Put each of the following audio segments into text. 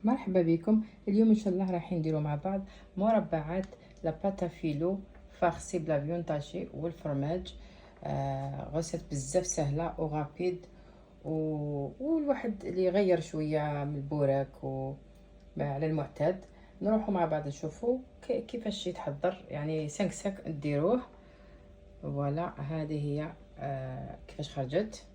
مرحبا بكم. اليوم ان شاء الله رايحين نديرو مع بعض مربعات لاباتا فيلو فارسي بلا فيون طاشي والفرماج. غوسيت بزاف سهله وغابيد والواحد اللي يغير شويه من البوراك على المعتاد. نروحوا مع بعض نشوفوا كيفاش يتحضر، يعني 5 ساك نديروه. فوالا هذه هي كيفاش خرجت.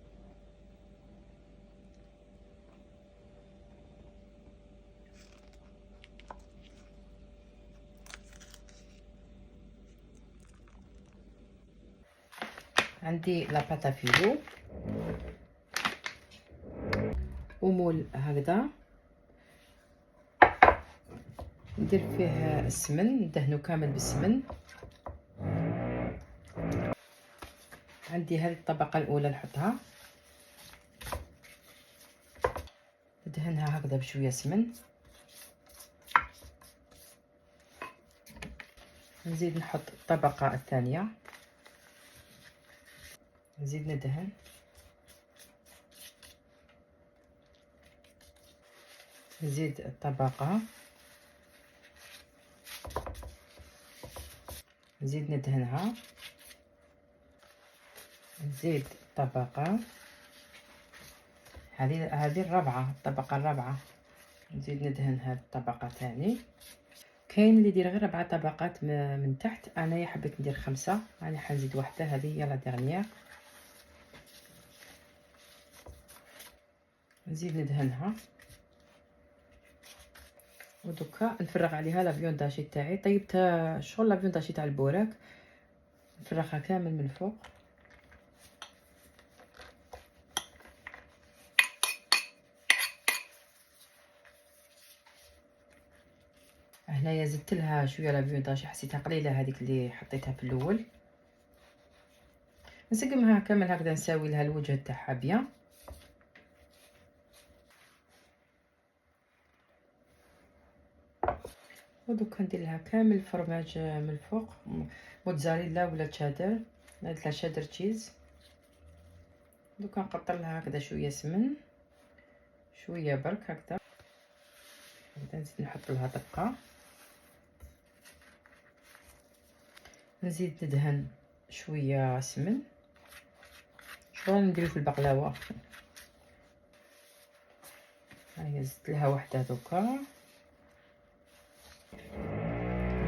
عندي لاباتا فيلو ومول هكذا، ندير فيه السمن، ندهنو كامل بالسمن. عندي هذه الطبقة الأولى نحطها، ندهنها هكذا بشوية سمن. نزيد نحط الطبقة الثانية، نزيد ندهن. نزيد الطبقة، نزيد ندهنها. نزيد الطبقة هذه الرابعة، الطبقة الرابعة. نزيد ندهن هذه الطبقة ثاني. كاين اللي يدير غير 4 طبقات من تحت، انايا حبيت ندير 5. راني حنزيد واحدة، هذه هي لا ديرنيير. نزيد ندهنها ودوكا نفرغ عليها لا فيون داشي تاعي. طيبت شغل لا فيون داشي تاع البوراك، نفرغها كامل من فوق. هنايا زدت لها شويه لا فيون داشي، حسيتها قليله هذيك اللي حطيتها في الاول. نسقمها كامل هكذا، نساوي لها الوجه تاعها بيان. ودوكا ندير لها كامل فرماج من الفوق، موتزاريلا ولا تشادر. درت لها شادر تشيز. دوكا نقطر لها هكذا شويه سمن، شويه برك هكذا. نزيد نحط لها دقه، نزيد ندهن شويه سمن، شغل نديرو في البقلاوه. هاهي زدت لها وحده دوكا.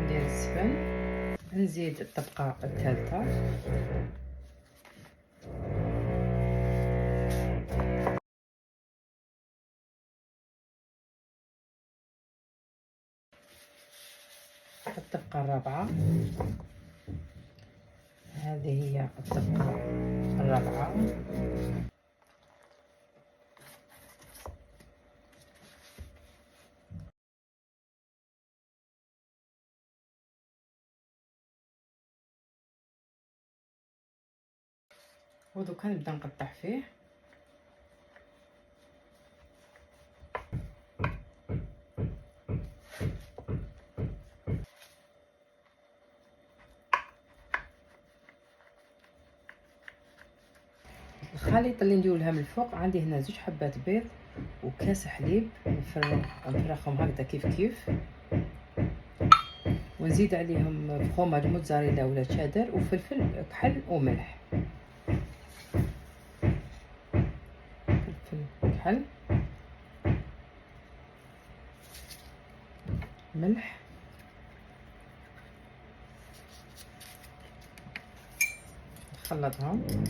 ندير السفن، نزيد الطبقه الثالثه. الطبقة الرابعة، هذه هي الطبقة الرابعة. ودوكا نبدا نقطع فيه. الخليط اللي نديرو لها من الفوق، عندي هنا 2 حبات بيض وكاس حليب. نفرغهم هكذا كيف كيف، ونزيد عليهم فخوماج موتزاريلا ولا تشادر وفلفل كحل وملح. فلفل كحل، ملح. نخلطهم.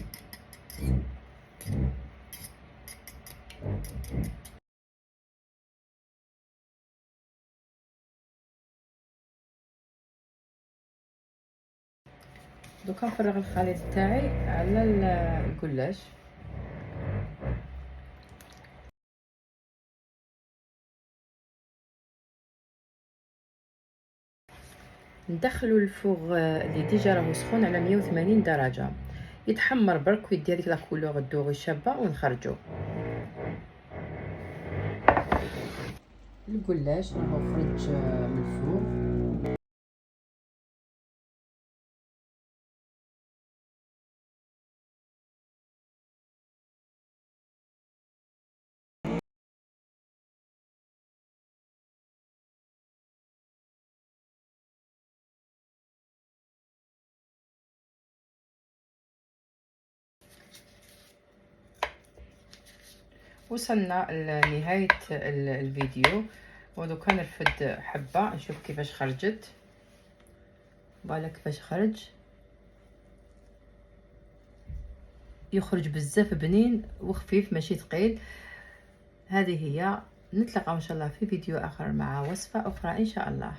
دوكا نفرغ الخليط تاعي على الكلاش. ندخلو الفوغ اللي ديجا راهو سخون على 180 درجه، يتحمر برك ويدي هذيك لا كولور الدوغي الشابه، ونخرجو. الكلاش راهو خرج من الفوغ. وصلنا لنهاية الفيديو، ودوكا نرفد حبة نشوف كيفاش خرجت. فوالا كيفاش يخرج بزاف بنين وخفيف ماشي ثقيل. هذه هي، نتلاقاو ان شاء الله في فيديو اخر مع وصفة اخرى ان شاء الله.